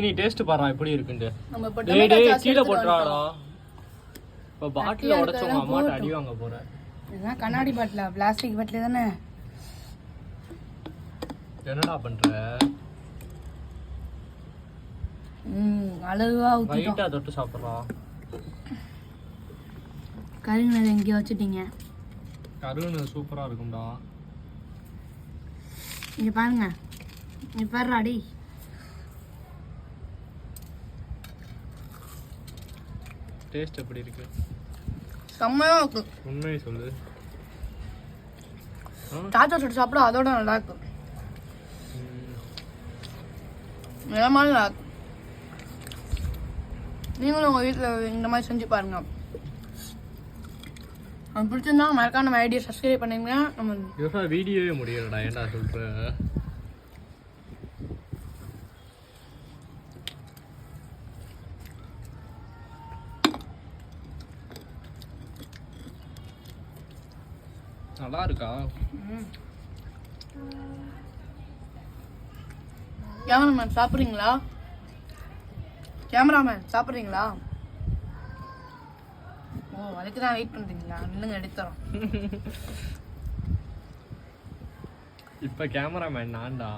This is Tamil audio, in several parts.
நீ டேஸ்ட் பாறா எப்படி இருக்குன்னு. நம்ம இப்ப டேய் டொமேட்டோ டேய் சாஸ் கீழ எடுத்துட்டு போட்றாடா. இப்ப பாட்டில உடைச்சோம் அம்மாட்ட அடி வாங்க போறேன். இதெல்லாம் கண்ணாடி பாட்டிலா, பிளாஸ்டிக் பாட்டில் தானே. என்னடா பண்ற? அழகா ஊத்திட்டோம். ரைட்டா தொட்டு சாப்பிடுறா. கருங்கினது எங்கேயோ வச்சுட்டீங்க. கருங்கினது சூப்பரா இருக்கும்டா. இங்க பாருங்க, இங்க பாருடா டேய். டேஸ்ட் எப்படி இருக்கு? செம்மையா இருக்கு. உண்மையை சொல்லு. தாத்தா சுட்டு சாப்பிட அதோட நல்லா இருக்கு. நிலமான நல்லா இருக்கு. நீங்களும் உங்க வீட்டில் இந்த மாதிரி செஞ்சு பாருங்க. அது பிடிச்சிருந்தா மறக்காம நம்ம ஐடியா சப்ஸ்கிரைப் பண்ணிங்க. நம்ம வீடியோவே முடியலடா. ஏன்டா சொல்ற? நல்லா இருக்கா? கேமராமேன் சாப்பிட்றீங்களா? கேமராமேன் சாப்பிட்றீங்களா? ஓ, அதுக்கு தான் வெயிட் பண்ணுறீங்களா? இல்லைங்க, எடுத்துறோம். இப்போ கேமராமேன் நான்டா.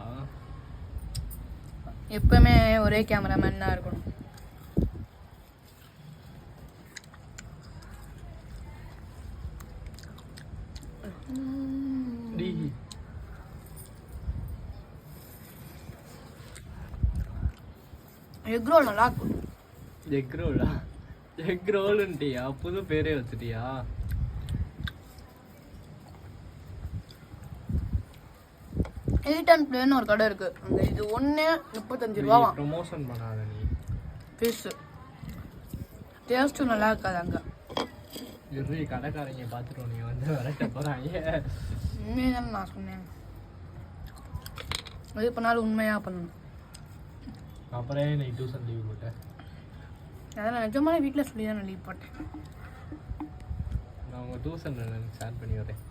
எப்பவுமே ஒரே கேமராமேன் தான் இருக்கணும். எக் ரோல் நல்லா இருக்கும். எக் ரோலா? எக் ரோலுன்ட்டியா? புது பேரே வச்சுட்டியா? எயிட் அண்ட் பிளேன்னு ஒரு கடை இருக்கு. அந்த இது ஒன்று 35 ரூபா. ப்ரமோஷன் பண்ணாத நீ. ஃபிஷ் டேஸ்ட்டும் நல்லா இருக்காது அங்கே. இரு கடைக்காரங்க பார்த்துட்டு நீ வந்து விரட்ட போகிறாங்க. உண்மையாக நான் சொன்னேன். எது பண்ணாலும் உண்மையாக பண்ணணும். அப்புறம் நீ டியூஷன் லீவ் போட்டேன். அதெல்லாம் நிஜமான வீட்டில் சொல்லி தான் நான் லீவ் போட்டேன். நான் உங்கள் டியூஷன் ஷேர் பண்ணி வரேன்.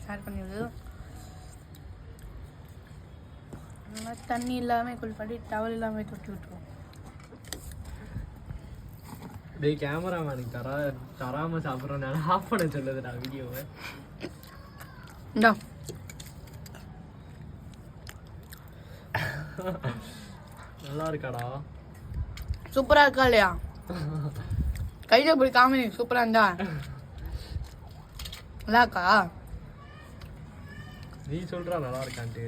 ஷேர் பண்ணி விடு. தண்ணி இல்லாமல் குளிப்பாட்டி டவல் இல்லாமல் தொட்டி விட்டுருவோம். டேய் கேமராமேனுக்கு தராமல் சாப்பிட்றோம். ஆஃப் பண்ண சொல்லுதுடா வீடியோவை. இந்தா நல்லா இருக்காடா. சூப்பராக இருக்கா இல்லையா? கையில் போய் காமெடி சூப்பராக இருந்தா நல்லா இருக்கா? நீ சொல்கிறா நல்லா இருக்கான்ட்டு.